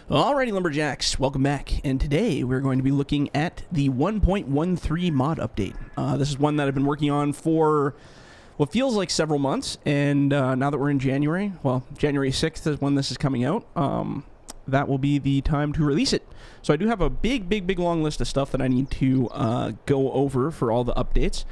Alrighty, Lumberjacks, welcome back. And today we're going to be looking at the 1.13 mod update. This is one that I've been working on for what feels like several months. And now that we're in January, well, January 6th is when this is coming out. That will be the time to release it. So I do have a big long list of stuff that I need to go over for all the updates.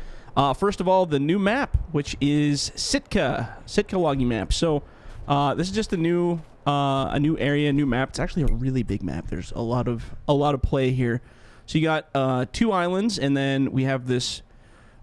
First of all, the new map, which is Sitka logging map. So this is just a new area, new map. It's actually a really big map. There's a lot of play here. So you got 2 islands, and then we have this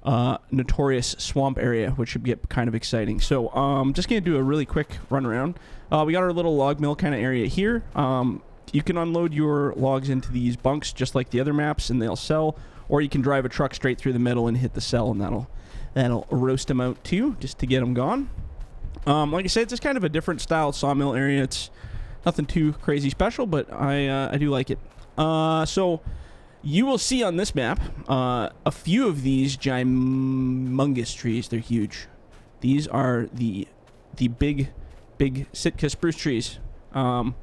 notorious swamp area, which should get kind of exciting. So I'm just gonna do a really quick run around. We got our little log mill kind of area here. You can unload your logs into these bunks just like the other maps, and they'll sell. Or you can drive a truck straight through the middle and hit the sell, and that'll roast them out too, just to get them gone. Like I said, it's just kind of a different style sawmill area. It's nothing too crazy special, but I do like it. So you will see on this map a few of these humongous trees. They're huge. These are the big Sitka spruce trees. Now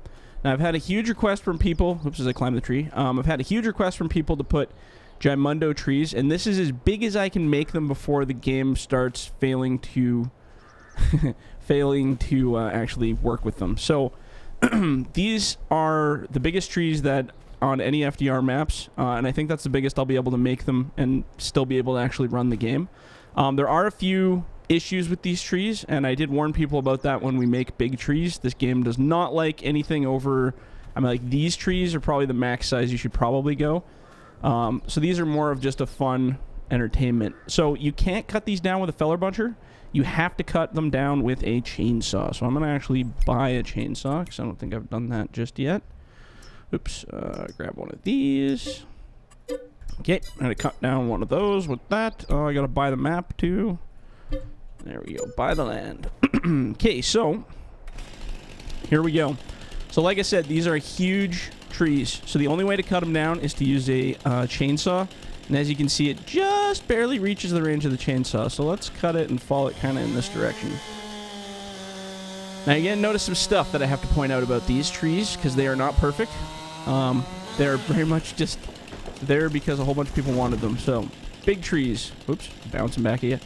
I've had a huge request from people. Oops, as I climb the tree. I've had a huge request from people to put Gimundo trees, and this is as big as I can make them before the game starts failing to actually work with them. So these are the biggest trees that on any FDR maps, and I think that's the biggest I'll be able to make them and still be able to actually run the game. There are a few issues with these trees, and I did warn people about that when we make big trees. This game does not like anything over, I mean, like these trees are probably the max size you should probably go. So these are more of just a fun entertainment. So you can't cut these down with a feller buncher. You have to cut them down with a chainsaw. So I'm going to actually buy a chainsaw because I don't think I've done that just yet. Oops. Grab one of these. Okay. I'm going to cut down one of those with that. Oh, I got to buy the map too. There we go. Buy the land. Okay, so here we go. So like I said, these are huge trees. So the only way to cut them down is to use a chainsaw. And as you can see, it just barely reaches the range of the chainsaw. So let's cut it and follow it kind of in this direction. Now again, notice some stuff that I have to point out about these trees because they are not perfect. They're very much just there because a whole bunch of people wanted them. So big trees. Oops, bouncing back at you.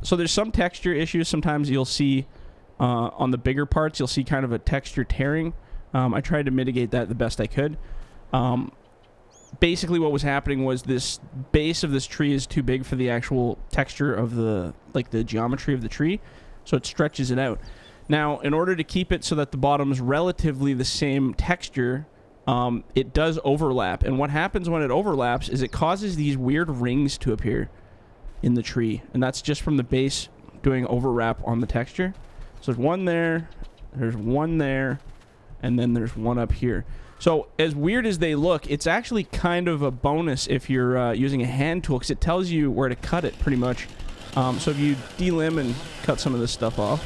So there's some texture issues. Sometimes you'll see on the bigger parts, you'll see kind of a texture tearing. I tried to mitigate that the best I could. Basically what was happening was this base of this tree is too big for the actual texture of the geometry of the tree, so it stretches it out. Now in order to keep it so that the bottom is relatively the same texture, it does overlap, and what happens when it overlaps is it causes these weird rings to appear in the tree, and that's just from the base doing overwrap on the texture. So there's one there, there's one there, and then there's one up here. So as weird as they look, it's actually kind of a bonus if you're using a hand tool because it tells you where to cut it pretty much. So if you delimb and cut some of this stuff off,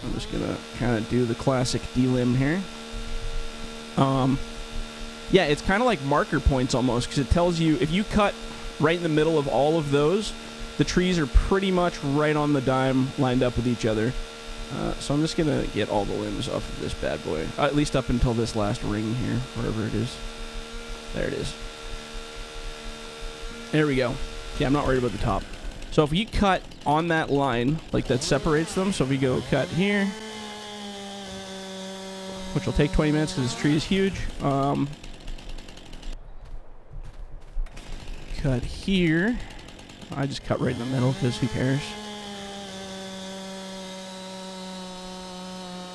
I'm just going to kind of do the classic delimb here. Yeah, it's kind of like marker points almost because it tells you if you cut right in the middle of all of those, the trees are pretty much right on the dime lined up with each other. So I'm just going to get all the limbs off of this bad boy. At least up until this last ring here, wherever it is. There it is. There we go. Yeah, I'm not worried about the top. So if you cut on that line, like that separates them, so if we go cut here, which will take 20 minutes because this tree is huge. Cut here. I just cut right in the middle because who cares?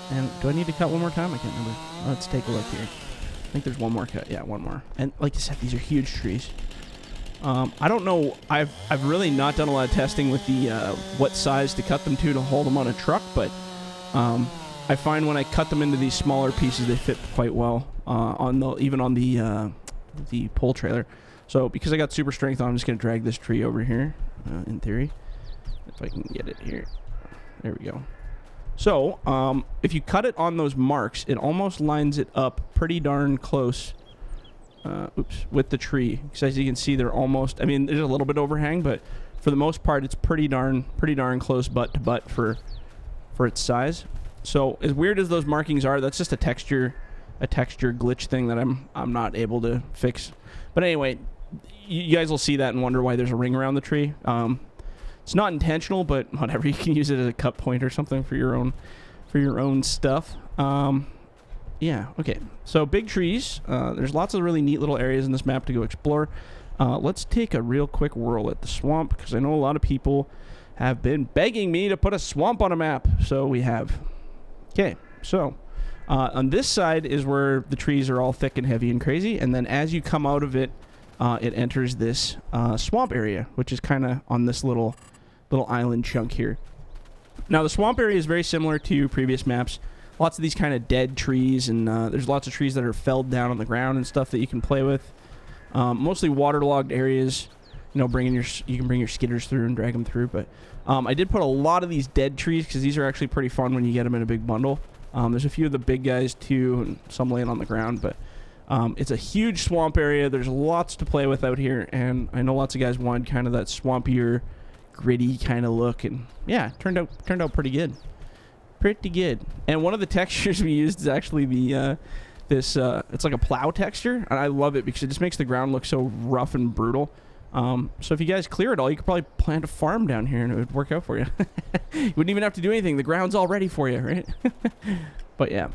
And do I need to cut one more time? I can't remember. Let's take a look here. I think there's one more cut. Yeah, one more. And like I said, these are huge trees. I don't know. I've really not done a lot of testing with the what size to cut them to hold them on a truck, but I find when I cut them into these smaller pieces, they fit quite well even on the pole trailer. So because I got super strength on, I'm just going to drag this tree over here, in theory. If I can get it here. There we go. So, if you cut it on those marks, it almost lines it up pretty darn close, with the tree. Because as you can see, they're almost, I mean, there's a little bit overhang, but for the most part, it's pretty darn close butt to butt for its size. So, as weird as those markings are, that's just a texture a texture glitch thing that I'm not able to fix. But anyway, you guys will see that and wonder why there's a ring around the tree. It's not intentional, but whatever. You can use it as a cut point or something for your own stuff. Yeah, okay. So big trees. There's lots of really neat little areas in this map to go explore. Let's take a real quick whirl at the swamp, because I know a lot of people have been begging me to put a swamp on a map. So we have. Okay, so on this side is where the trees are all thick and heavy and crazy, and then as you come out of it, it enters this swamp area, which is kind of on this little island chunk here. Now the swamp area is very similar to previous maps. Lots of these kind of dead trees, and there's lots of trees that are felled down on the ground and stuff that you can play with. Mostly waterlogged areas. You know, you can bring your skidders through and drag them through. But I did put a lot of these dead trees because these are actually pretty fun when you get them in a big bundle. There's a few of the big guys too, and some laying on the ground. But it's a huge swamp area. There's lots to play with out here, and I know lots of guys wanted kind of that swampier, gritty kind of look, and yeah, turned out pretty good. Pretty good. And one of the textures we used is actually the it's like a plow texture, and I love it because it just makes the ground look so rough and brutal. So if you guys clear it all, you could probably plant a farm down here and it would work out for you. You wouldn't even have to do anything. The ground's all ready for you, right? But yeah,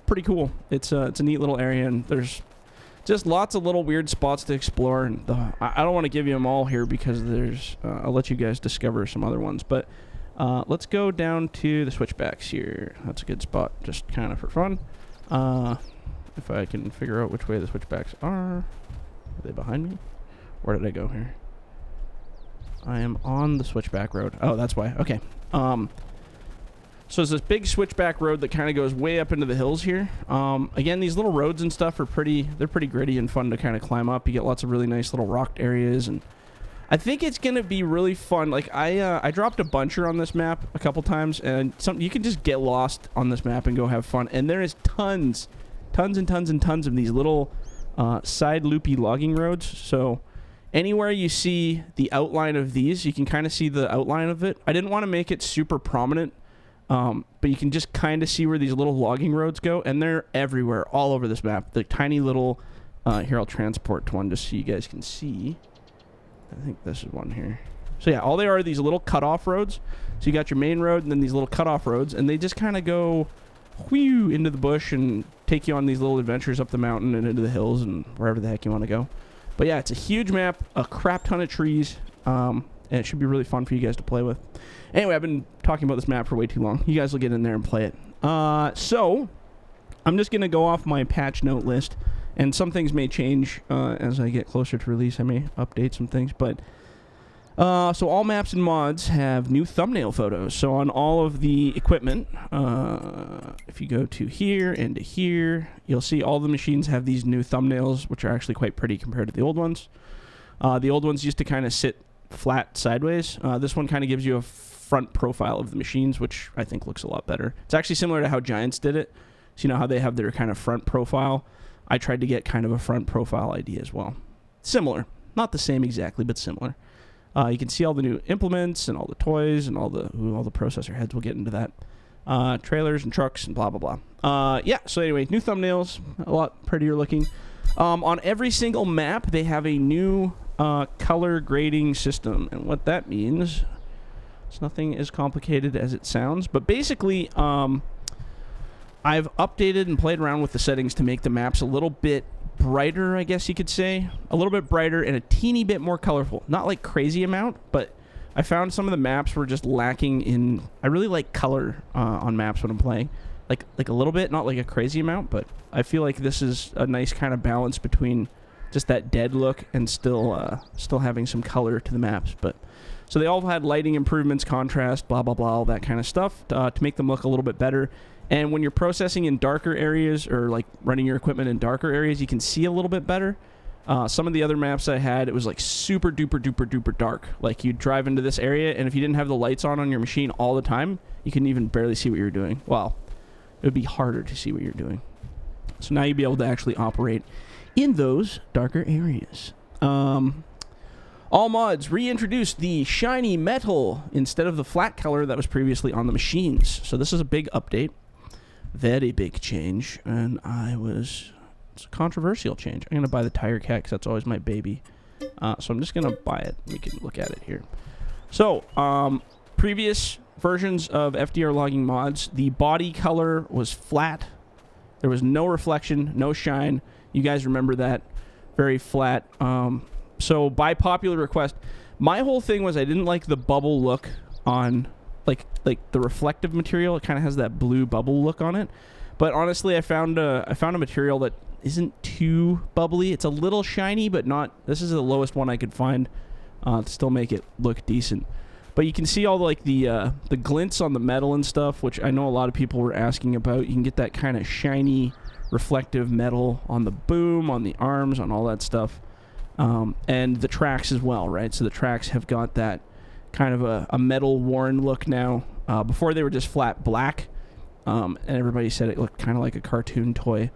pretty cool. It's a neat little area, and there's just lots of little weird spots to explore. And I don't want to give you them all here because there's I'll let you guys discover some other ones. But let's go down to the switchbacks here. That's a good spot, just kind of for fun. If I can figure out which way the switchbacks are they behind me? Where did I go here? I am on the switchback road. Oh, that's why. Okay. So there's this big switchback road that kind of goes way up into the hills here. Again, these little roads and stuff are pretty gritty and fun to kind of climb up. You get lots of really nice little rocked areas, and I think it's going to be really fun. Like I dropped a buncher on this map a couple times, and you can just get lost on this map and go have fun. And there is tons and tons of these little side loopy logging roads. So anywhere you see the outline of these, you can kind of see the outline of it. I didn't want to make it super prominent, but you can just kind of see where these little logging roads go, and they're everywhere, all over this map. The tiny little, here I'll transport to one just so you guys can see. I think this is one here. So yeah, all they are these little cutoff roads. So you got your main road and then these little cutoff roads, and they just kind of go whew into the bush and take you on these little adventures up the mountain and into the hills and wherever the heck you want to go. But yeah, it's a huge map, a crap ton of trees, and it should be really fun for you guys to play with. Anyway, I've been talking about this map for way too long. You guys will get in there and play it. So I'm just going to go off my patch note list, and some things may change as I get closer to release. I may update some things, but so all maps and mods have new thumbnail photos. So on all of the equipment, if you go to here and to here, you'll see all the machines have these new thumbnails, which are actually quite pretty compared to the old ones. The old ones used to kind of sit flat sideways. This one kind of gives you a front profile of the machines, which I think looks a lot better. It's actually similar to how Giants did it. So you know how they have their kind of front profile? I tried to get kind of a front profile idea as well. Similar. Not the same exactly, but similar. You can see all the new implements and all the toys and all the processor heads. We'll get into that. Trailers and trucks and blah, blah, blah. Yeah, so anyway, new thumbnails. A lot prettier looking. On every single map, they have a new color grading system. And what that means, it's nothing as complicated as it sounds. But basically, I've updated and played around with the settings to make the maps a little bit brighter, I guess you could say. A little bit brighter and a teeny bit more colorful. Not like crazy amount, but I found some of the maps were just lacking in... I really like color on maps when I'm playing. Like a little bit, not like a crazy amount, but I feel like this is a nice kind of balance between just that dead look and still having some color to the maps. But so they all had lighting improvements, contrast, blah, blah, blah, all that kind of stuff to make them look a little bit better. And when you're processing in darker areas or like running your equipment in darker areas, you can see a little bit better. Some of the other maps I had, it was like super duper duper duper dark. Like you'd drive into this area, and if you didn't have the lights on your machine all the time, you couldn't even barely see what you were doing. Well, it would be harder to see what you're doing. So now you'd be able to actually operate in those darker areas. All mods reintroduced the shiny metal instead of the flat color that was previously on the machines. So this is a big update. very big change, and it's a controversial change. I'm going to buy the Tiger Cat because that's always my baby. So I'm just going to buy it. We can look at it here. So, previous versions of FDR Logging mods, the body color was flat. There was no reflection, no shine. You guys remember that. Very flat. So by popular request, my whole thing was I didn't like the bubble look on like the reflective material. It kind of has that blue bubble look on it. But honestly, I found a material that isn't too bubbly. It's a little shiny, but not. This is the lowest one I could find to still make it look decent. But you can see all the glints on the metal and stuff, which I know a lot of people were asking about. You can get that kind of shiny, reflective metal on the boom, on the arms, on all that stuff. And the tracks as well, right? So the tracks have got that kind of a metal worn look now. Before they were just flat black, and everybody said it looked kind of like a cartoon toy.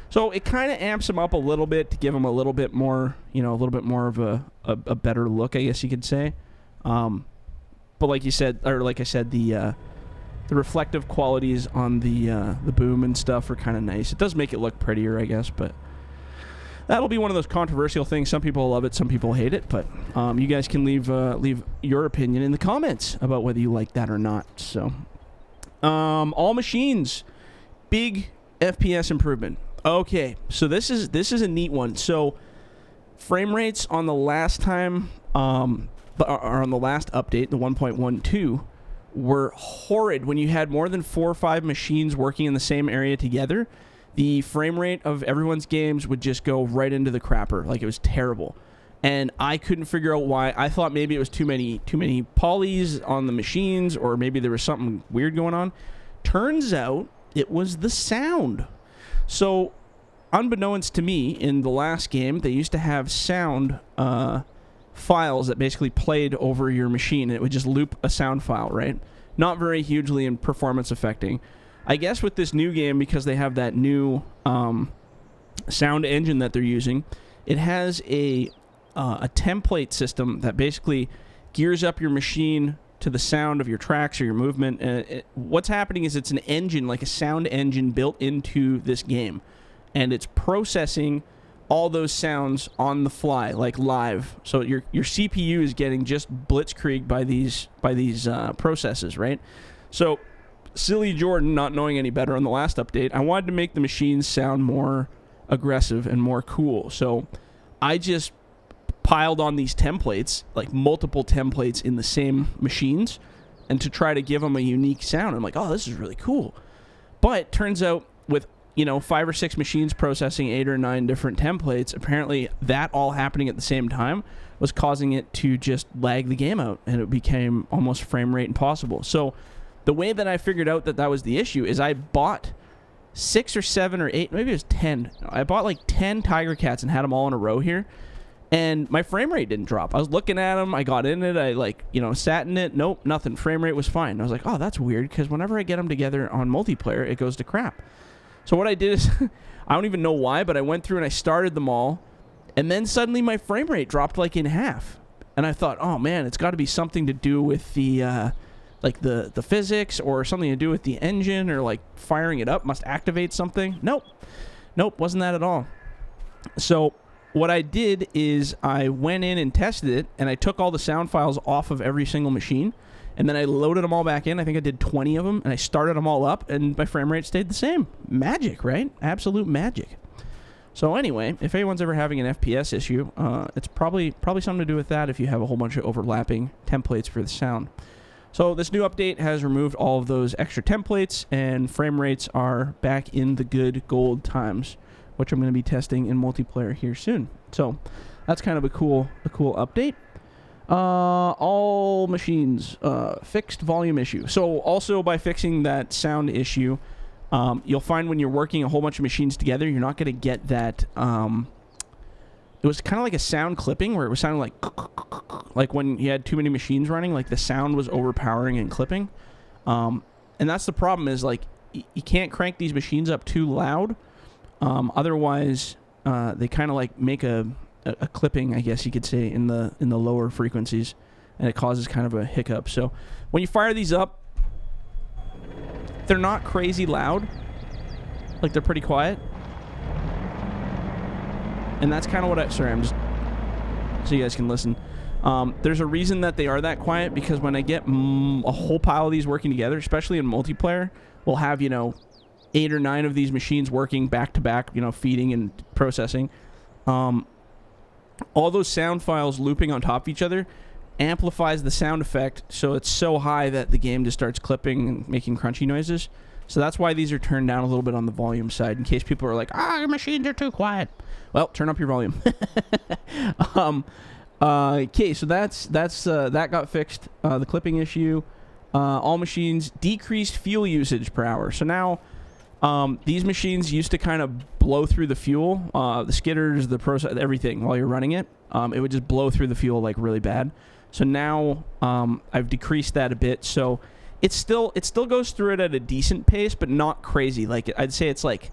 So it kind of amps them up a little bit to give them a little bit more, a little bit more of a better look, I guess you could say. But like I said, the reflective qualities on the boom and stuff are kind of nice. It does make it look prettier, I guess, but that'll be one of those controversial things. Some people love it, some people hate it, but you guys can leave your opinion in the comments about whether you like that or not. So, all machines, big FPS improvement. Okay, so this is a neat one. So, frame rates on the last time, or on the last update, the 1.12, were horrid. When you had more than 4 or 5 machines working in the same area together, the frame rate of everyone's games would just go right into the crapper. Like, it was terrible. And I couldn't figure out why. I thought maybe it was too many polys on the machines, or maybe there was something weird going on. Turns out it was the sound. So, unbeknownst to me, in the last game, they used to have sound files that basically played over your machine, and it would just loop a sound file, right? Not very hugely in performance affecting. I guess with this new game, because they have that new sound engine that they're using, it has a template system that basically gears up your machine to the sound of your tracks or your movement. And what's happening is it's an engine, like a sound engine built into this game, and it's processing all those sounds on the fly, like live. So your CPU is getting just blitzkrieged by these processes, right? So silly Jordan, not knowing any better on the last update, I wanted to make the machines sound more aggressive and more cool. So I just piled on these templates, like multiple templates in the same machines, and to try to give them a unique sound. I'm like, oh, this is really cool. But turns out with 5 or 6 machines processing 8 or 9 different templates, apparently that all happening at the same time was causing it to just lag the game out, and it became almost frame rate impossible. So the way that I figured out that was the issue is I bought 6 or 7 or 8, maybe it was 10. I bought like 10 Tiger Cats and had them all in a row here, and my frame rate didn't drop. I was looking at them, I got in it, I sat in it, nope, nothing. Frame rate was fine. I was like, oh, that's weird, because whenever I get them together on multiplayer, it goes to crap. So what I did is, I don't even know why, but I went through and I started them all, and then suddenly my frame rate dropped like in half. And I thought, oh man, it's got to be something to do with the physics, or something to do with the engine, or like firing it up must activate something. Nope, wasn't that at all. So what I did is I went in and tested it, and I took all the sound files off of every single machine, and then I loaded them all back in. I think I did 20 of them, and I started them all up, and my frame rate stayed the same. Magic, right? Absolute magic. So anyway, if anyone's ever having an FPS issue, it's probably something to do with that if you have a whole bunch of overlapping templates for the sound. So this new update has removed all of those extra templates, and frame rates are back in the good gold times, which I'm going to be testing in multiplayer here soon. So that's kind of a cool update. All machines, fixed volume issue. So also by fixing that sound issue, you'll find when you're working a whole bunch of machines together, you're not going to get that. It was kind of like a sound clipping, where it was sounding like when you had too many machines running, like the sound was overpowering and clipping. And that's the problem, is like you can't crank these machines up too loud. Otherwise, they kind of like make a clipping, I guess you could say, in the lower frequencies, and it causes kind of a hiccup. So when you fire these up, they're not crazy loud, Like they're pretty quiet. And that's kind of what sorry, I'm just so you guys can listen. There's a reason that they are that quiet, because when I get a whole pile of these working together, especially in multiplayer, we'll have, 8 or 9 of these machines working back to back, feeding and processing. All those sound files looping on top of each other amplifies the sound effect, so it's so high that the game just starts clipping and making crunchy noises. So that's why these are turned down a little bit on the volume side, in case people are like, your machines are too quiet. Well, turn up your volume. Okay, so that got fixed. The clipping issue. All machines decreased fuel usage per hour. So now these machines used to kind of blow through the fuel. The skidders, the process, everything while you're running it. It would just blow through the fuel like really bad. So now I've decreased that a bit. So it still goes through it at a decent pace, but not crazy. Like I'd say it's like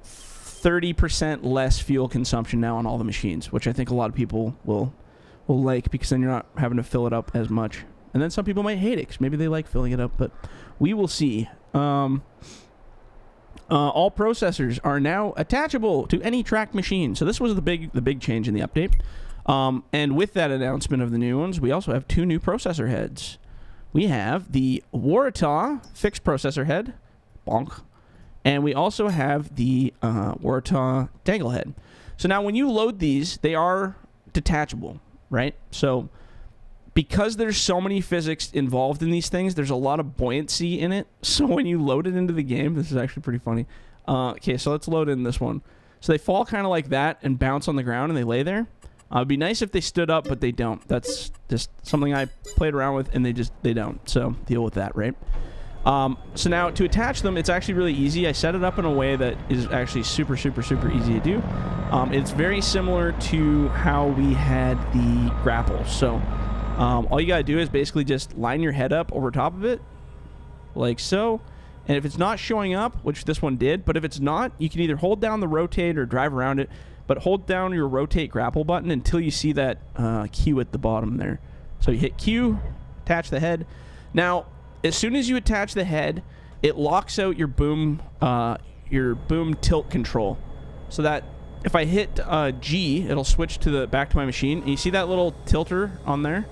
30% less fuel consumption now on all the machines, which I think a lot of people will like, because then you're not having to fill it up as much. And then some people might hate it, because maybe they like filling it up, but we will see. All processors are now attachable to any tracked machine. So this was the big change in the update. And with that announcement of the new ones, we also have 2 new processor heads. We have the Waratah fixed processor head, bonk, and we also have the Waratah dangle head. So now when you load these, they are detachable, right? So because there's so many physics involved in these things, there's a lot of buoyancy in it. So when you load it into the game, this is actually pretty funny. Okay, so let's load in this one. So they fall kind of like that and bounce on the ground, and they lay there. It'd be nice if they stood up, but they don't. That's just something I played around with, and they don't. So deal with that, right? So now to attach them, it's actually really easy. I set it up in a way that is actually super, super, super easy to do. It's very similar to how we had the Grapple. So all you gotta do is basically just line your head up over top of it, like so. And if it's not showing up, which this one did, but if it's not, you can either hold down the rotate or drive around it, but hold down your rotate grapple button until you see that Q at the bottom there. So you hit Q, attach the head. Now, as soon as you attach the head, it locks out your boom tilt control. So that if I hit G, it'll switch to back to my machine. And you see that little tilter on there?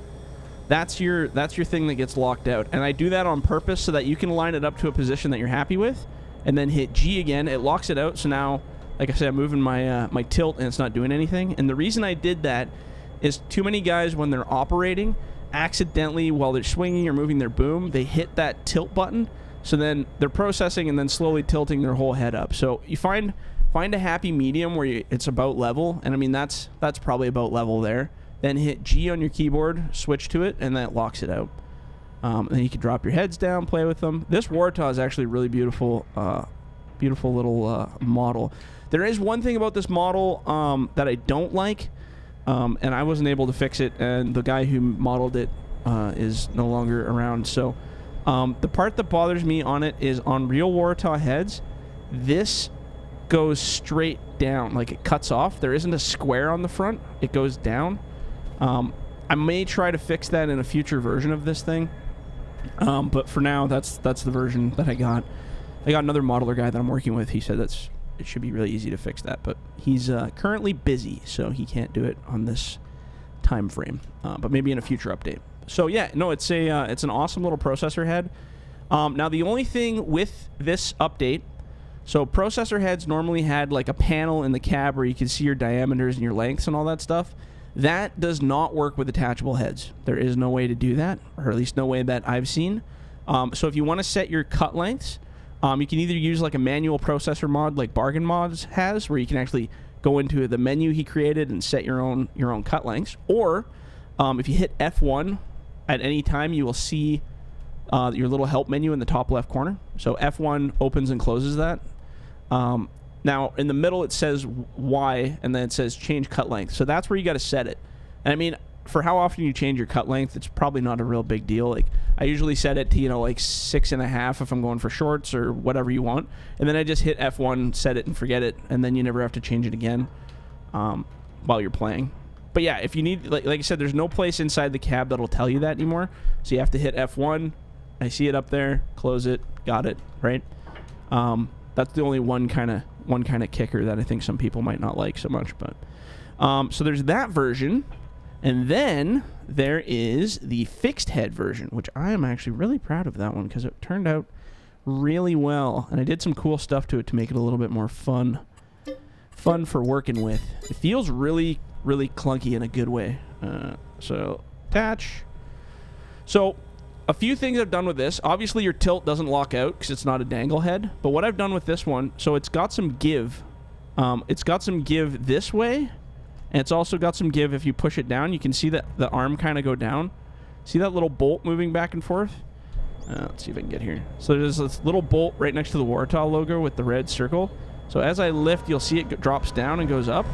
That's your thing that gets locked out. And I do that on purpose so that you can line it up to a position that you're happy with, and then hit G again. It locks it out. So now, like I said, I'm moving my tilt, and it's not doing anything. And the reason I did that is too many guys, when they're operating, accidentally, while they're swinging or moving their boom, they hit that tilt button. So then they're processing and then slowly tilting their whole head up. So you find a happy medium where it's about level, and I mean that's probably about level there. Then hit G on your keyboard, switch to it, and that locks it out. And then you can drop your heads down, play with them. This Waratah is actually a really beautiful little model. There is one thing about this model that I don't like, and I wasn't able to fix it, and the guy who modeled it is no longer around. So the part that bothers me on it is on real Waratah heads, this goes straight down, like it cuts off. There isn't a square on the front. It goes down. I may try to fix that in a future version of this thing, but for now, that's the version that I got. I got another modeler guy that I'm working with. He said it should be really easy to fix that, but he's currently busy, so he can't do it on this time frame. But maybe in a future update. So yeah, no, it's an awesome little processor head. Now the only thing with this update, so processor heads normally had like a panel in the cab where you could see your diameters and your lengths and all that stuff. That does not work with attachable heads. There is no way to do that, or at least no way that I've seen. So if you want to set your cut lengths, you can either use like a manual processor mod like Bargain Mods has, where you can actually go into the menu he created and set your own cut lengths. Or if you hit F1 at any time, you will see your little help menu in the top left corner. So F1 opens and closes that. Now, in the middle, it says Y, and then it says change cut length. So that's where you got to set it. And I mean, for how often you change your cut length, it's probably not a real big deal. Like, I usually set it to, like 6.5 if I'm going for shorts or whatever you want. And then I just hit F1, set it, and forget it. And then you never have to change it again while you're playing. But yeah, if you need, like I said, there's no place inside the cab that'll tell you that anymore. So you have to hit F1. I see it up there. Close it. Got it. Right? That's the only one kind of kicker that I think some people might not like so much. But so there's that version, and then there is the fixed head version, which I am actually really proud of that one because it turned out really well, and I did some cool stuff to it to make it a little bit more fun for working with. It feels really, really clunky in a good way. So attach. So a few things I've done with this. Obviously your tilt doesn't lock out because it's not a dangle head, but what I've done with this one, so it's got some give. It's got some give this way, and it's also got some give if you push it down. You can see that the arm kind of go down. See that little bolt moving back and forth? Let's see if I can get here. So there's this little bolt right next to the Warthog logo with the red circle. So as I lift, you'll see it drops down and goes up.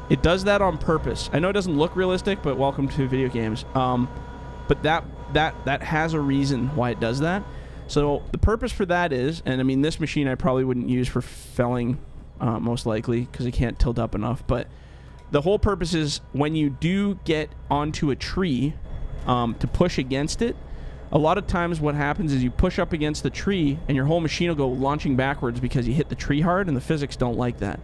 It does that on purpose. I know it doesn't look realistic, but welcome to video games. But that has a reason why it does that. So the purpose for that is, and I mean this machine I probably wouldn't use for felling most likely because it can't tilt up enough, but the whole purpose is when you do get onto a tree to push against it, a lot of times what happens is you push up against the tree and your whole machine will go launching backwards because you hit the tree hard, and the physics don't like that.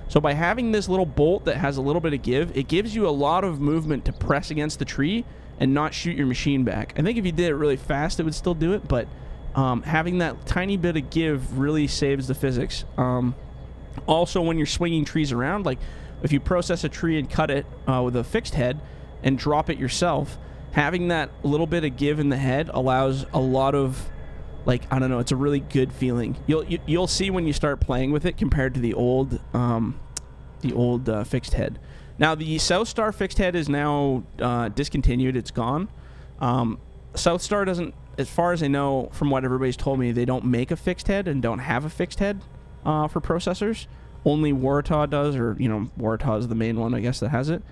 So by having this little bolt that has a little bit of give, it gives you a lot of movement to press against the tree and not shoot your machine back. I think if you did it really fast, it would still do it, but having that tiny bit of give really saves the physics. Also, when you're swinging trees around, like if you process a tree and cut it with a fixed head and drop it yourself, having that little bit of give in the head allows a lot of, like, I don't know, it's a really good feeling. You'll see when you start playing with it compared to the old fixed head. Now the South Star fixed head is now discontinued. It's gone. South Star doesn't, as far as I know, from what everybody's told me, they don't make a fixed head and don't have a fixed head for processors. Only Warthog does, or Warthog is the main one, I guess, that has it.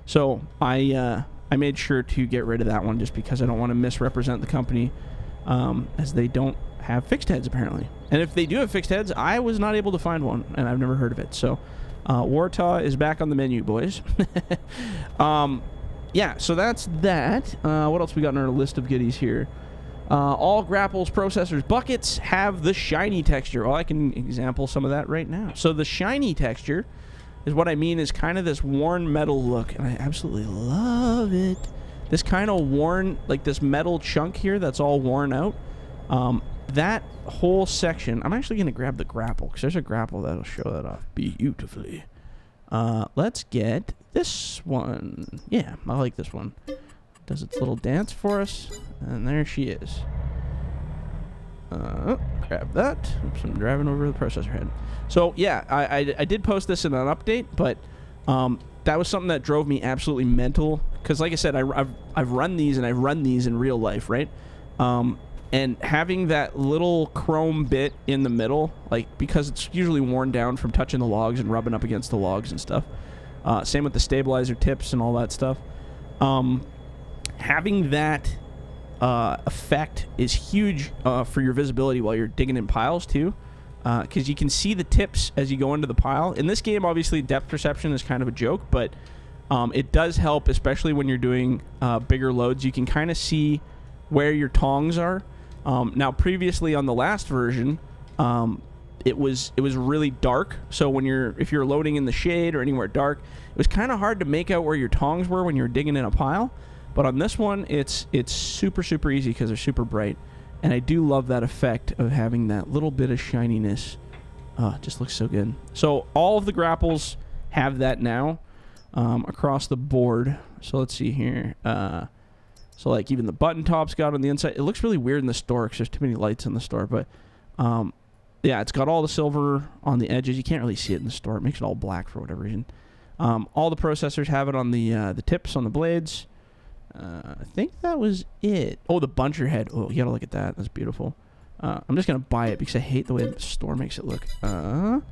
So I made sure to get rid of that one just because I don't want to misrepresent the company, as they don't have fixed heads apparently. And if they do have fixed heads, I was not able to find one, and I've never heard of it. So Warthog is back on the menu, boys. Yeah, so that's that. What else we got on our list of goodies here? All Grapple's processors buckets have the shiny texture. Well, I can example some of that right now. So the shiny texture is what I mean is kind of this worn metal look, and I absolutely love it. This kind of worn, like this metal chunk here that's all worn out. That whole section, I'm actually going to grab the Grapple, because there's a Grapple that'll show that off beautifully. Let's get this one. Yeah, I like this one. Does its little dance for us, and there she is. Grab that. Oops, I'm driving over the processor head. So yeah, I did post this in an update, but that was something that drove me absolutely mental. Because like I said, I've run these, and I've run these in real life, right? And having that little chrome bit in the middle, like, because it's usually worn down from touching the logs and rubbing up against the logs and stuff. Same with the stabilizer tips and all that stuff. Having that effect is huge for your visibility while you're digging in piles too, because you can see the tips as you go into the pile. In this game, obviously, depth perception is kind of a joke, but it does help, especially when you're doing bigger loads. You can kind of see where your tongs are. Now, previously on the last version, it was really dark. So if you're loading in the shade or anywhere dark, it was kind of hard to make out where your tongs were when you were digging in a pile. But on this one, it's super, super easy because they're super bright. And I do love that effect of having that little bit of shininess. It just looks so good. So all of the Grapples have that now across the board. So let's see here. So like even the button tops got on the inside. It looks really weird in the store because there's too many lights in the store. But yeah, it's got all the silver on the edges. You can't really see it in the store. It makes it all black for whatever reason. All the processors have it on the tips on the blades. I think that was it. Oh, the buncher head. Oh, you gotta look at that. That's beautiful. I'm just gonna buy it because I hate the way the store makes it look. There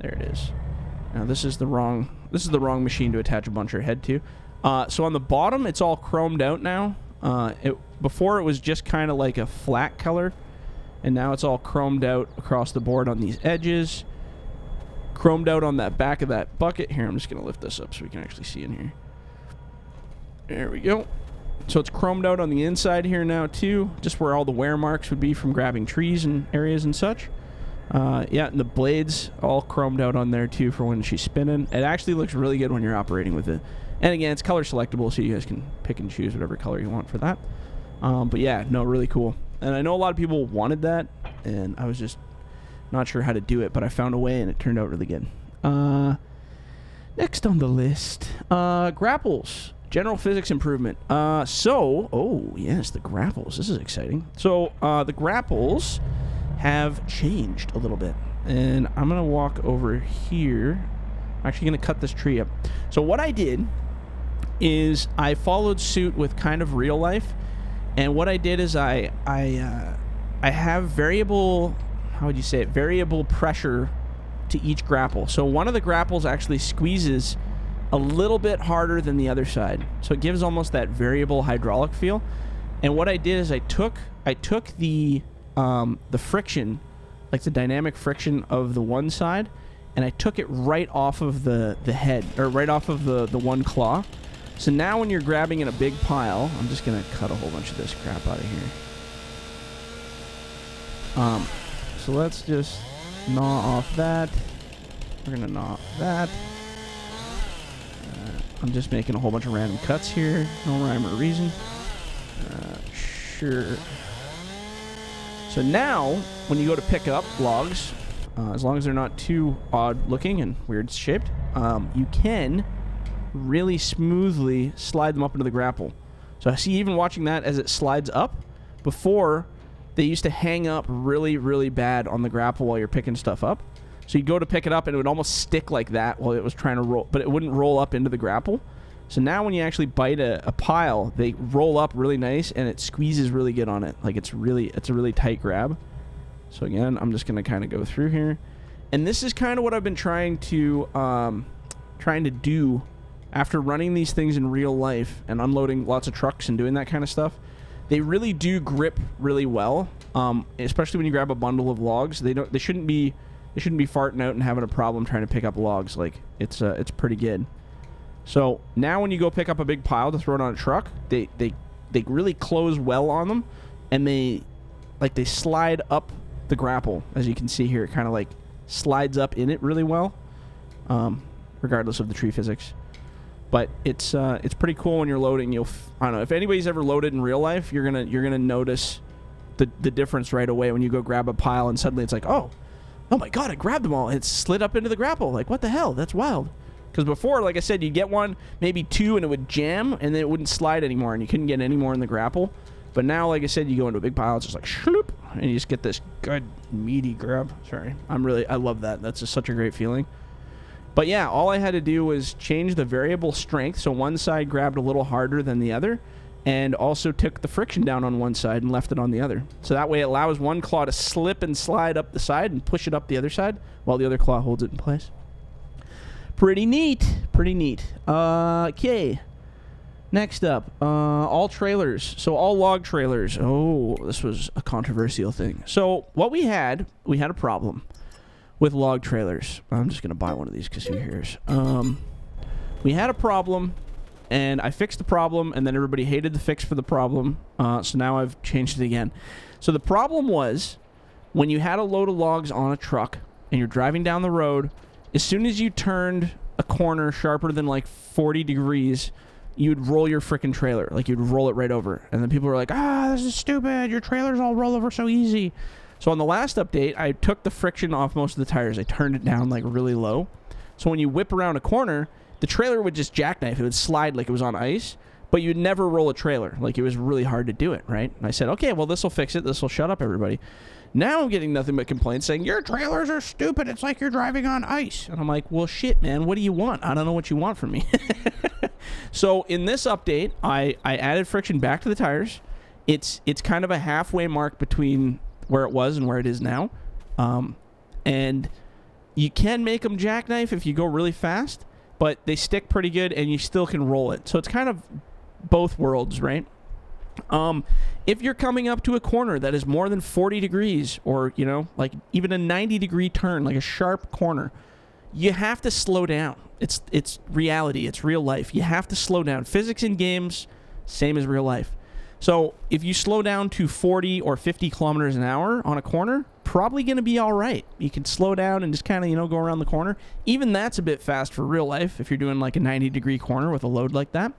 it is. Now this is the wrong machine to attach a buncher head to. So on the bottom, it's all chromed out now. Before it was just kind of like a flat color, and now it's all chromed out across the board on these edges. Chromed out on that back of that bucket. Here, I'm just gonna lift this up so we can actually see in here. There we go. So it's chromed out on the inside here now too, just where all the wear marks would be from grabbing trees and areas and such. Yeah, and the blades all chromed out on there too for when she's spinning. It actually looks really good when you're operating with it. And again, it's color selectable, so you guys can pick and choose whatever color you want for that. But yeah, no, really cool. And I know a lot of people wanted that, and I was just not sure how to do it, but I found a way, and it turned out really good. Next on the list, grapples. General physics improvement. Oh, yes, the grapples. This is exciting. So, the grapples have changed a little bit. And I'm going to walk over here. I'm actually going to cut this tree up. So, what I did is I followed suit with kind of real life. And what I did is I have variable, how would you say it, variable pressure to each grapple. So one of the grapples actually squeezes a little bit harder than the other side. So it gives almost that variable hydraulic feel. And what I did is I took the friction, like the dynamic friction of the one side, and I took it right off of the head, or right off of the one claw. So now when you're grabbing in a big pile, I'm just going to cut a whole bunch of this crap out of here. So let's just gnaw off that. We're going to gnaw off that. I'm just making a whole bunch of random cuts here. No rhyme or reason. Sure. So now, when you go to pick up logs, as long as they're not too odd looking and weird shaped, you can really smoothly slide them up into the grapple. So I see even watching that as it slides up. Before, they used to hang up really, really bad on the grapple while you're picking stuff up. So you'd go to pick it up and it would almost stick like that while it was trying to roll, but it wouldn't roll up into the grapple. So now when you actually bite a pile, they roll up really nice and it squeezes really good on it. Like it's a really tight grab. So again, I'm just going to kind of go through here. And this is kind of what I've been trying to do after running these things in real life and unloading lots of trucks and doing that kind of stuff. They really do grip really well, especially when you grab a bundle of logs. They shouldn't be farting out and having a problem trying to pick up logs. Like it's pretty good. So now when you go pick up a big pile to throw it on a truck, they really close well on them, and they slide up the grapple, as you can see here. It kind of like slides up in it really well, regardless of the tree physics. But it's pretty cool when you're loading. I don't know if anybody's ever loaded in real life, you're gonna notice the difference right away when you go grab a pile and suddenly it's like, oh my god, I grabbed them all. It slid up into the grapple. Like, what the hell? That's wild. Because before, like I said, you'd get one, maybe two, and it would jam, and then it wouldn't slide anymore, and you couldn't get any more in the grapple. But now, like I said, you go into a big pile, it's just like, shloop, and you just get this good, meaty grab. Sorry. I love that. That's just such a great feeling. But yeah, all I had to do was change the variable strength, so one side grabbed a little harder than the other, and also took the friction down on one side and left it on the other. So that way it allows one claw to slip and slide up the side and push it up the other side, while the other claw holds it in place. Pretty neat. Pretty neat. Okay. Next up, all trailers. So all log trailers. Oh, this was a controversial thing. So what we had a problem with log trailers. I'm just going to buy one of these because who cares? We had a problem, and I fixed the problem, and then everybody hated the fix for the problem. So now I've changed it again. So the problem was when you had a load of logs on a truck and you're driving down the road, as soon as you turned a corner sharper than like 40 degrees, you'd roll your frickin' trailer. Like, you'd roll it right over. And then people were like, this is stupid. Your trailers all roll over so easy. So on the last update, I took the friction off most of the tires. I turned it down like really low. So when you whip around a corner, the trailer would just jackknife. It would slide like it was on ice, but you'd never roll a trailer. Like, it was really hard to do it, right? And I said, okay, well, this will fix it. This will shut up everybody. Now I'm getting nothing but complaints saying, your trailers are stupid. It's like you're driving on ice. And I'm like, well, shit, man. What do you want? I don't know what you want from me. So in this update, I added friction back to the tires. It's kind of a halfway mark between where it was and where it is now. And you can make them jackknife if you go really fast, but they stick pretty good and you still can roll it. So it's kind of both worlds, right? If you're coming up to a corner that is more than 40 degrees or, like even a 90-degree turn, like a sharp corner, you have to slow down. It's reality. It's real life. You have to slow down. Physics in games, same as real life. So if you slow down to 40 or 50 kilometers an hour on a corner, probably going to be all right. You can slow down and just kind of, you know, go around the corner. Even that's a bit fast for real life if you're doing like a 90-degree corner with a load like that.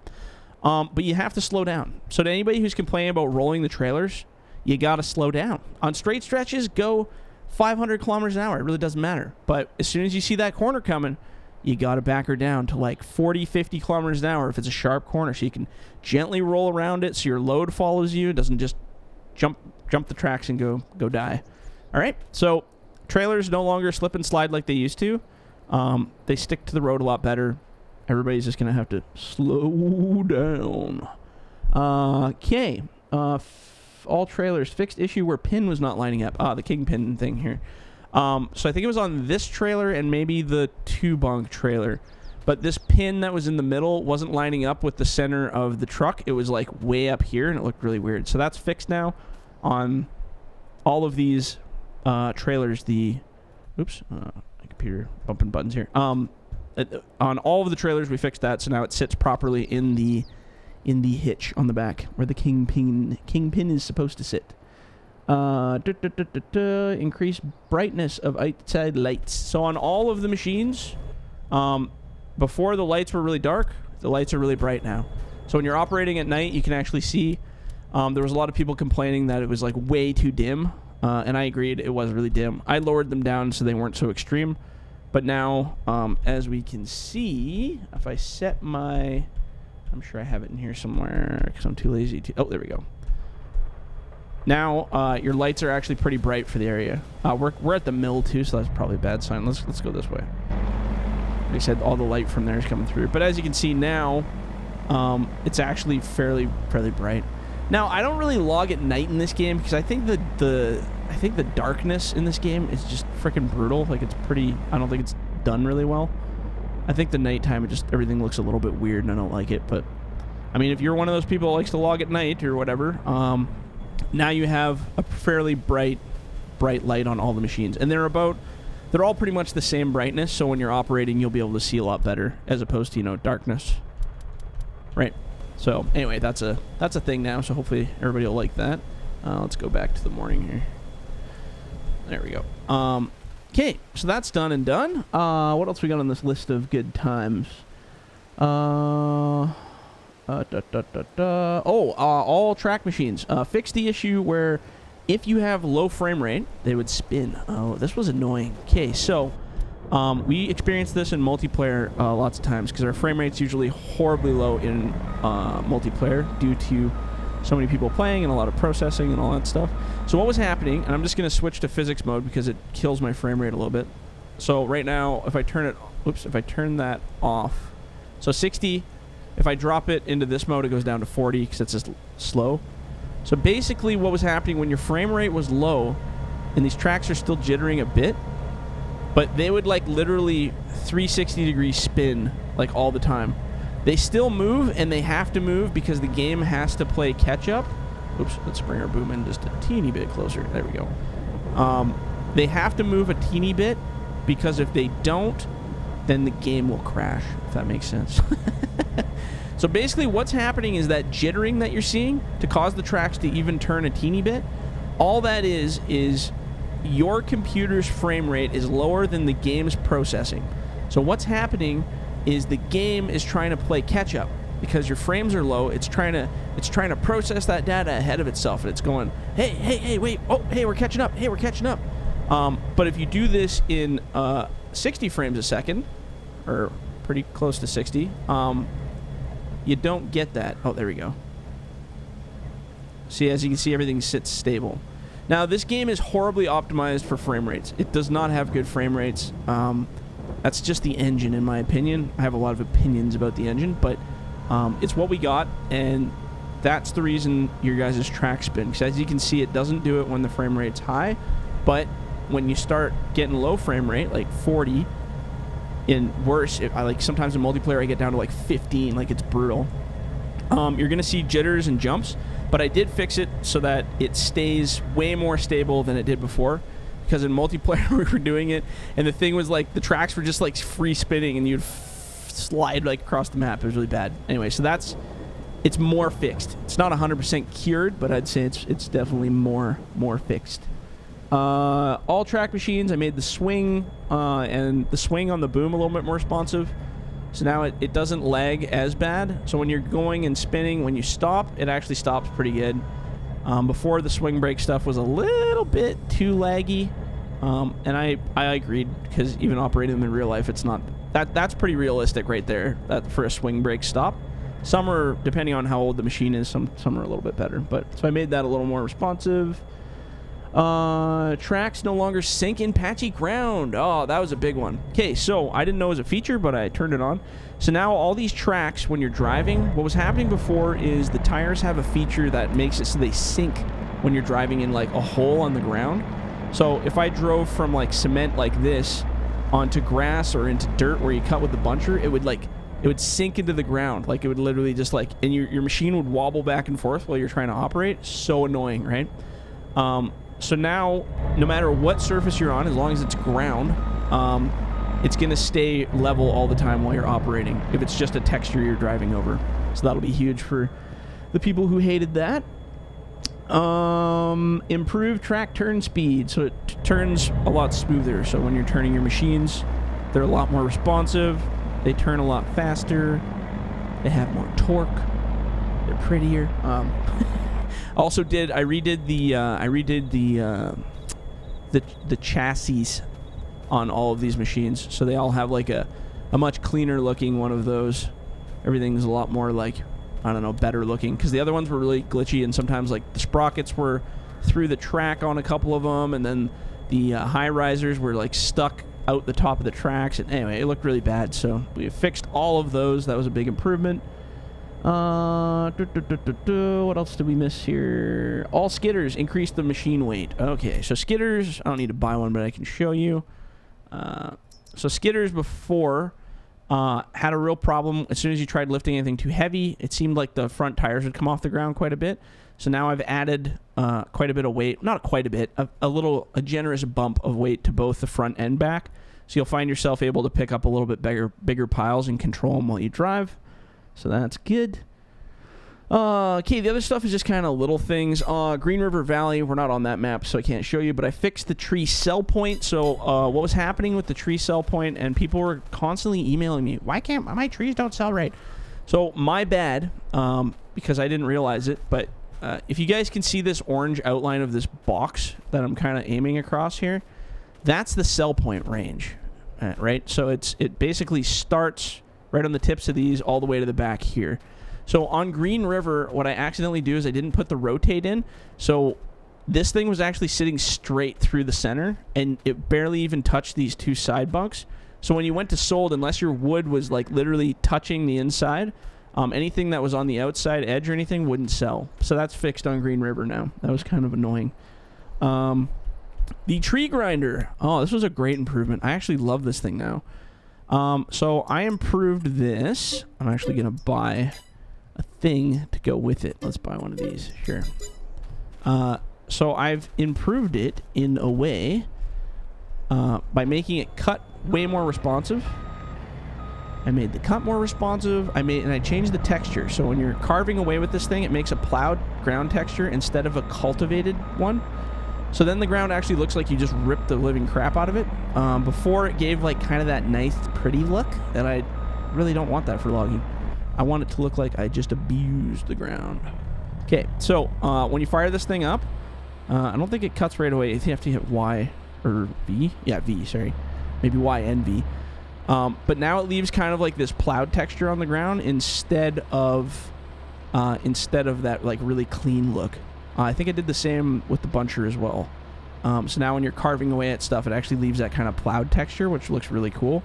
But you have to slow down. So to anybody who's complaining about rolling the trailers, you got to slow down. On straight stretches, go 500 kilometers an hour. It really doesn't matter. But as soon as you see that corner coming, you got to back her down to like 40, 50 kilometers an hour if it's a sharp corner, so you can gently roll around it so your load follows you. It doesn't just jump the tracks and go die. All right, so trailers no longer slip and slide like they used to. They stick to the road a lot better. Everybody's just going to have to slow down. Okay. All trailers. Fixed issue where pin was not lining up. The kingpin thing here. So I think it was on this trailer and maybe the 2-bunk trailer. But this pin that was in the middle wasn't lining up with the center of the truck. It was like way up here and it looked really weird. So that's fixed now on all of these trailers. Oops, my computer bumping buttons here. On all of the trailers we fixed that, so now it sits properly in the hitch on the back where the kingpin is supposed to sit. Increase brightness of outside lights. So on all of the machines, before the lights were really dark, the lights are really bright now. So when you're operating at night, you can actually see. There was a lot of people complaining that it was like way too dim, and I agreed it was really dim. I lowered them down so they weren't so extreme. But now, as we can see, if I set my... I'm sure I have it in here somewhere because I'm too lazy to... Oh, there we go. Now, your lights are actually pretty bright for the area. We're at the mill, too, so that's probably a bad sign. Let's go this way. Like I said, all the light from there is coming through. But as you can see now, it's actually fairly bright. Now, I don't really log at night in this game because I think the darkness in this game is just freaking brutal. Like, it's pretty... I don't think it's done really well. I think the nighttime, everything looks a little bit weird, and I don't like it. But, I mean, if you're one of those people that likes to log at night or whatever, now you have a fairly bright light on all the machines. And they're all pretty much the same brightness, so when you're operating, you'll be able to see a lot better, as opposed to, you know, darkness. Right. So, anyway, that's a thing now, so hopefully everybody will like that. Let's go back to the morning here. There we go. Okay, so that's done and done. What else we got on this list of good times? All track machines. Fix the issue where if you have low frame rate, they would spin. Oh, this was annoying. Okay, so we experienced this in multiplayer lots of times because our frame rate's usually horribly low in multiplayer due to so many people playing and a lot of processing and all that stuff. So what was happening, and I'm just going to switch to physics mode because it kills my frame rate a little bit. So right now, if I turn that off, so 60, if I drop it into this mode, it goes down to 40 because it's just slow. So basically what was happening when your frame rate was low, and these tracks are still jittering a bit, but they would like literally 360-degree spin like all the time. They still move, and they have to move because the game has to play catch-up. Oops, let's bring our boom in just a teeny bit closer. There we go. They have to move a teeny bit because if they don't, then the game will crash, if that makes sense. So basically what's happening is that jittering that you're seeing to cause the tracks to even turn a teeny bit, all that is your computer's frame rate is lower than the game's processing. So what's happening is the game is trying to play catch up because your frames are low. It's trying to process that data ahead of itself, and it's going, hey, wait, oh, hey, we're catching up. But if you do this in 60 frames a second, or pretty close to 60, you don't get that. Oh, there we go. See, as you can see, everything sits stable. Now, this game is horribly optimized for frame rates. It does not have good frame rates. That's just the engine, in my opinion. I have a lot of opinions about the engine, but it's what we got, and that's the reason your guys' track spin. Because as you can see, it doesn't do it when the frame rate's high, but when you start getting low frame rate, like 40, and worse, sometimes in multiplayer I get down to like 15, like it's brutal. You're going to see jitters and jumps, but I did fix it so that it stays way more stable than it did before. Because in multiplayer we were doing it, and the thing was like the tracks were just like free spinning, and you'd slide like across the map. It was really bad. Anyway, so it's more fixed. It's not 100% cured, but I'd say it's definitely more fixed. All track machines, I made the swing and the swing on the boom a little bit more responsive. So now it doesn't lag as bad. So when you're going and spinning, when you stop, it actually stops pretty good. Before, the swing brake stuff was a little bit too laggy. And I agreed, because even operating them in real life, it's not... That's pretty realistic right there, that for a swing brake stop. Some are, depending on how old the machine is, some are a little bit better. But so I made that a little more responsive. Tracks no longer sink in patchy ground. Oh, that was a big one. Okay, so I didn't know it was a feature, but I turned it on. So now all these tracks, when you're driving, what was happening before is the tires have a feature that makes it so they sink when you're driving in like a hole on the ground. So if I drove from like cement like this onto grass or into dirt where you cut with the buncher, it would sink into the ground. Like it would literally just like, and your machine would wobble back and forth while you're trying to operate. So annoying, right? So now, no matter what surface you're on, as long as it's ground, it's going to stay level all the time while you're operating, if it's just a texture you're driving over. So that'll be huge for the people who hated that. Improved track turn speed, so it turns a lot smoother. So when you're turning your machines, they're a lot more responsive. They turn a lot faster. They have more torque. They're prettier. I redid the chassis on all of these machines, so they all have like a much cleaner looking one of those. Everything's a lot more like, I don't know, better looking, because the other ones were really glitchy, and sometimes like the sprockets were through the track on a couple of them, and then the high risers were like stuck out the top of the tracks, and anyway, it looked really bad. So we fixed all of those. That was a big improvement. What else did we miss here? All skidders increased the machine weight. Okay, so skidders, I don't need to buy one, but I can show you. So skidders before had a real problem. As soon as you tried lifting anything too heavy, it seemed like the front tires would come off the ground quite a bit. So now I've added quite a bit of weight, not quite a bit, a generous bump of weight to both the front and back. So you'll find yourself able to pick up a little bit bigger piles and control them while you drive. So that's good. Okay, the other stuff is just kind of little things. Green River Valley, we're not on that map, so I can't show you, but I fixed the tree cell point. So what was happening with the tree cell point, and people were constantly emailing me, why can't my trees don't sell right? So my bad, because I didn't realize it, but if you guys can see this orange outline of this box that I'm kind of aiming across here, that's the cell point range, right? So it basically starts right on the tips of these all the way to the back here. So on Green River, what I accidentally do is I didn't put the rotate in. So this thing was actually sitting straight through the center, and it barely even touched these two side bunks. So when you went to sold, unless your wood was like literally touching the inside, anything that was on the outside edge or anything wouldn't sell. So that's fixed on Green River now. That was kind of annoying. The tree grinder. Oh, this was a great improvement. I actually love this thing now. So I improved this. I'm actually going to buy a thing to go with it. Let's buy one of these. Sure. So I've improved it in a way by making it cut way more responsive. I made the cut more responsive. I changed the texture. So when you're carving away with this thing, it makes a plowed ground texture instead of a cultivated one. So then the ground actually looks like you just ripped the living crap out of it. Before, it gave like kind of that nice, pretty look, and I really don't want that for logging. I want it to look like I just abused the ground. Okay, so when you fire this thing up, I don't think it cuts right away. You have to hit Y or V. Yeah, V, sorry. Maybe Y and V. But now it leaves kind of like this plowed texture on the ground instead of that like really clean look. I think I did the same with the buncher as well. So now when you're carving away at stuff, it actually leaves that kind of plowed texture, which looks really cool.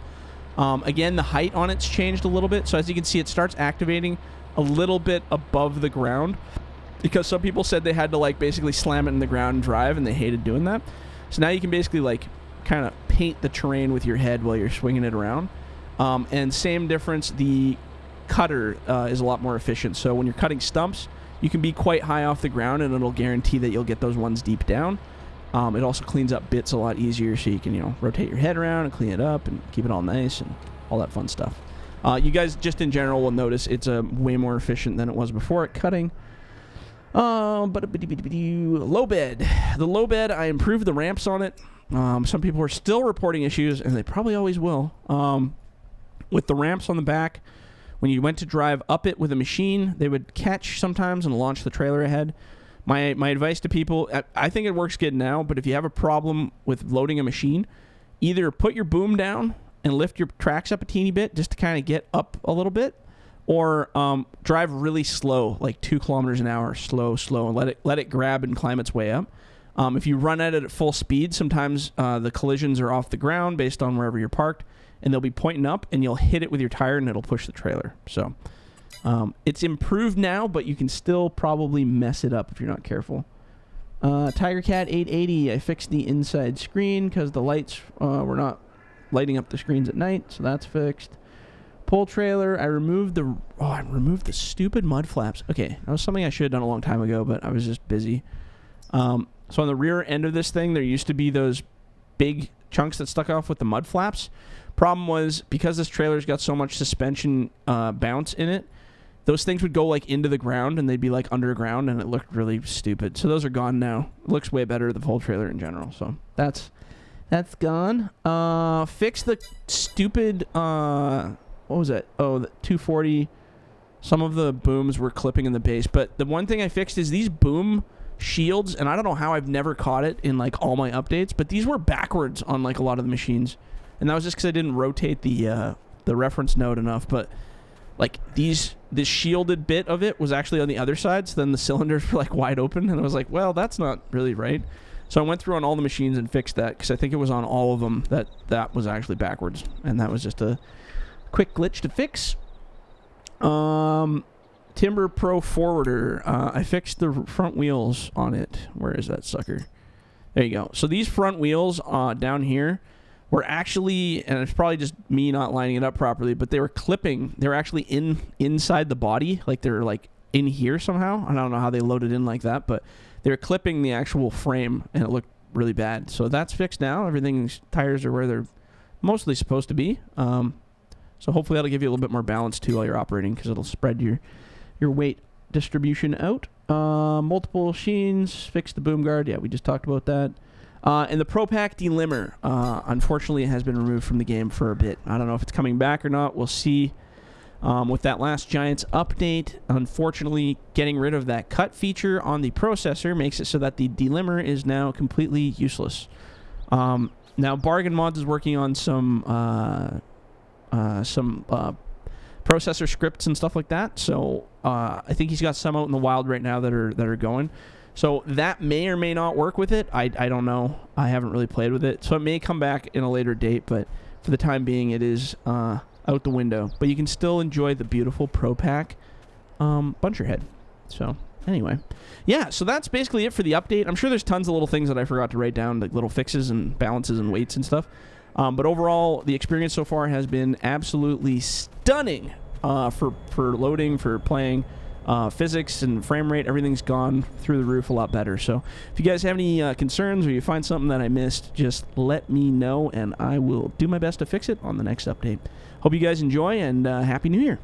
Again, the height on it's changed a little bit. So as you can see, it starts activating a little bit above the ground, because some people said they had to like basically slam it in the ground and drive, and they hated doing that. So now you can basically like kind of paint the terrain with your head while you're swinging it around. And same difference, the cutter is a lot more efficient. So when you're cutting stumps, you can be quite high off the ground, and it'll guarantee that you'll get those ones deep down. It also cleans up bits a lot easier, so you can, rotate your head around and clean it up and keep it all nice and all that fun stuff. You guys just in general will notice it's way more efficient than it was before at cutting. Low bed. The low bed, I improved the ramps on it. Some people are still reporting issues, and they probably always will. With the ramps on the back, when you went to drive up it with a machine, they would catch sometimes and launch the trailer ahead. My advice to people, I think it works good now, but if you have a problem with loading a machine, either put your boom down and lift your tracks up a teeny bit just to kind of get up a little bit, or drive really slow, like 2 kilometers an hour, slow, and let it grab and climb its way up. If you run at it at full speed, sometimes the collisions are off the ground based on wherever you're parked, and they'll be pointing up, and you'll hit it with your tire, and it'll push the trailer. So it's improved now, but you can still probably mess it up if you're not careful. Tiger Cat 880, I fixed the inside screen because the lights were not lighting up the screens at night, so that's fixed. Pull trailer, I removed the stupid mud flaps. Okay, that was something I should have done a long time ago, but I was just busy. So on the rear end of this thing, there used to be those big chunks that stuck off with the mud flaps. Problem was, because this trailer's got so much suspension bounce in it, those things would go like into the ground and they'd be like underground, and it looked really stupid. So those are gone now. It looks way better, the whole trailer in general. So that's gone. Fix the stupid what was it? Oh, the 240. Some of the booms were clipping in the base, but the one thing I fixed is these boom shields, and I don't know how I've never caught it in like all my updates, but these were backwards on like a lot of the machines, and that was just because I didn't rotate the reference node enough. But like this shielded bit of it was actually on the other side, so then the cylinders were like wide open, and I was like, well, that's not really right. So I went through on all the machines and fixed that, because I think it was on all of them that was actually backwards, and that was just a quick glitch to fix. Timber Pro Forwarder. I fixed the front wheels on it. Where is that sucker? There you go. So these front wheels down here were actually, and it's probably just me not lining it up properly, but they were clipping. They were actually inside the body, like they're like in here somehow. I don't know how they loaded in like that, but they were clipping the actual frame, and it looked really bad. So that's fixed now. Everything's tires are where they're mostly supposed to be. So hopefully that'll give you a little bit more balance too while you're operating, because it'll spread your weight distribution out. Multiple sheens, fix the boom guard. Yeah, we just talked about that. And the Pro Pack delimber, unfortunately, has been removed from the game for a bit. I don't know if it's coming back or not. We'll see. With that last Giants update, unfortunately, getting rid of that cut feature on the processor makes it so that the delimber is now completely useless. Now, Bargain Mods is working on some processor scripts and stuff like that. So I think he's got some out in the wild right now that are going. So that may or may not work with it. I don't know. I haven't really played with it. So it may come back in a later date, but for the time being, it is out the window. But you can still enjoy the beautiful Pro Pack buncher head. So anyway, yeah, so that's basically it for the update. I'm sure there's tons of little things that I forgot to write down, like little fixes and balances and weights and stuff. But overall, the experience so far has been absolutely stunning for loading, for playing. Physics and frame rate, everything's gone through the roof a lot better. So if you guys have any concerns or you find something that I missed, just let me know, and I will do my best to fix it on the next update. Hope you guys enjoy, and Happy New Year.